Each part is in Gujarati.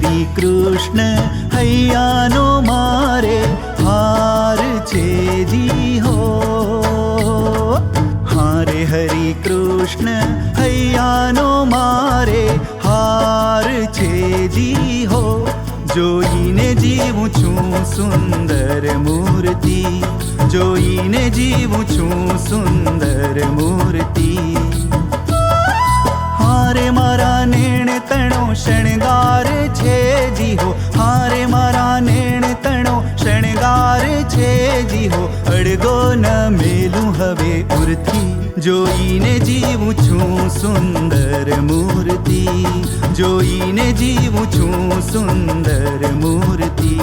હરિ કૃષ્ણ હૈયાનો મારે હાર છે જી હો. હારે હરિ કૃષ્ણ હૈયાનો મારે હાર છે જી હો. જોઈને જીવું છું સુંદર મૂર્તિ, જોઈને જીવું છું સુંદર મૂર્તિ. હારે મારા નેણ તણો શણગાર છે જી હો. હારે મારા નેણ તણો શણગાર છે જી હો. અડગો ન મેલું હવે ઉરથી, જોઈને જીવું છું સુંદર મૂર્તિ, જોઈને જીવું છું સુંદર મૂર્તિ.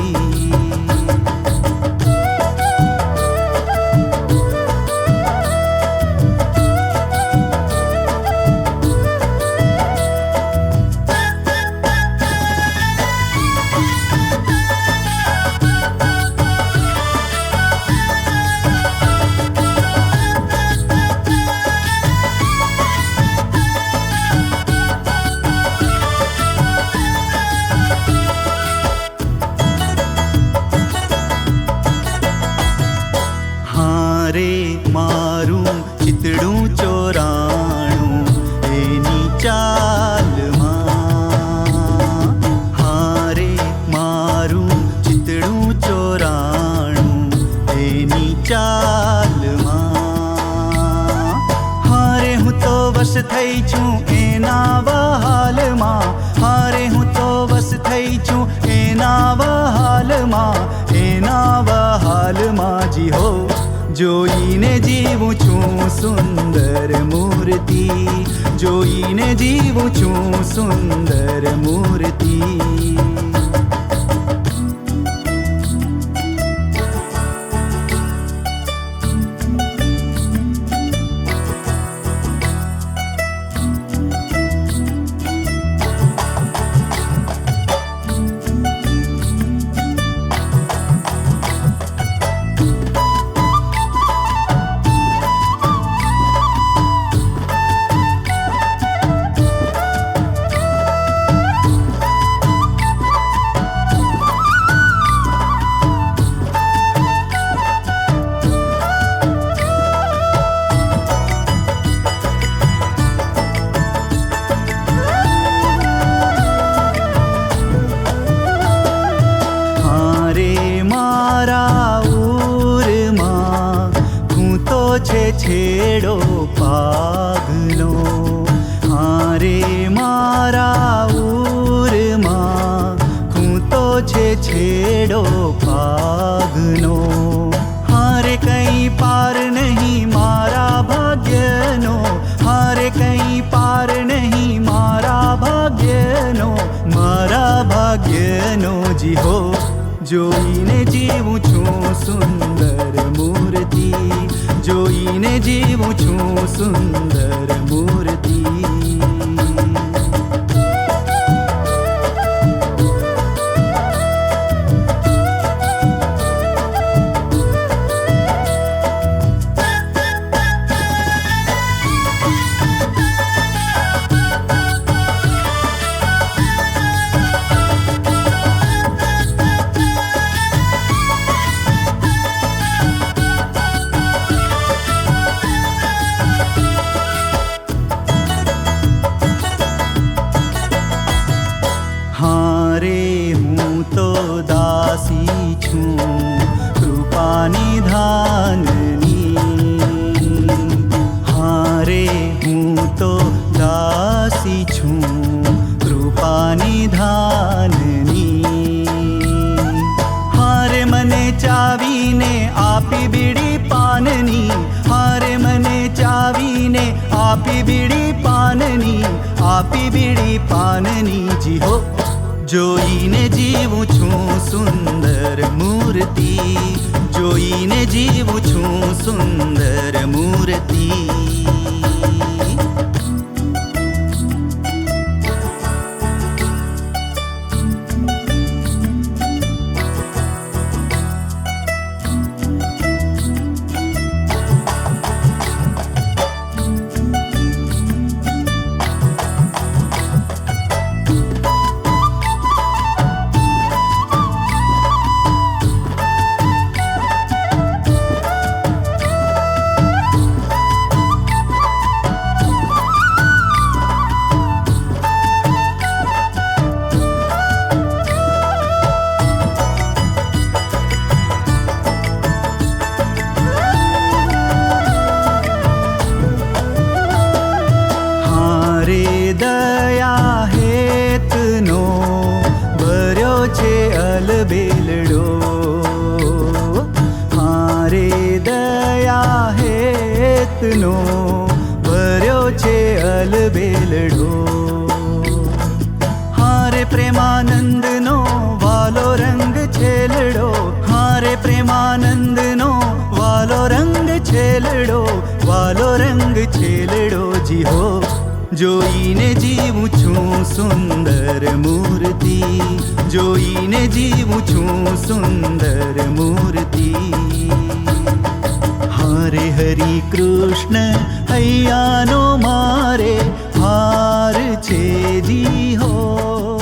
હારે મારું ચિતડું ચોરાણું એની ચાલમાં. હારે મારું ચિતડું ચોરાણું એની ચાલમાં. હારે હું તો વશ થઈ છું એના વહાલમાં. હારે હું તો વશ થઈ છું એના વહાલમાં, એના વહાલમાં જી હો. જોઈને જીવું છું સુંદર મૂર્તિ, જોઈને જીવું છું સુંદર મૂર્તિ. છે છેડો પાઘનો. હારે મારા ઉરમાં ખૂંતો છે છેડો પાઘનો. હારે કંઈ પાર નહીં મારા ભાગ્યનો, હારે કંઈ પાર નહીં મારા ભાગ્યનો, મારા ભાગ્યનો જી હો. જોઈને જીવું છું સુંદર મૂર્તિ, જોઈને જીવું છું સુંદર મૂર્તિ. હારે હું તો દાસી છું કૃપાની ધાનની. હારે હું તો દાસી છું કૃપાની ધાનની. હારે મને ચાવીને આપી બીડી પાનની, હારે મને ચાવીને આપી બીડી પાનની, આપી બીડી પાનની જી હો. જોઈને જીવું છું સુંદર મૂર્તિ, જોઈને જીવું છું સુંદર મૂર્તિ. જ્યોતનો ભર્યો છે અલબેલડો. હારે પ્રેમાનંદનો વાલો રંગ છેલડો, હારે પ્રેમાનંદનો વાલો રંગ છેલડો, વાલો રંગ છેલડો જી હો. જોઈને જીવું છું સુંદર મૂર્તિ, જોઈને જીવું છું સુંદર મૂર્તિ. હારે હરિ કૃષ્ણ હૈયાનો મારે હાર છે જી હો.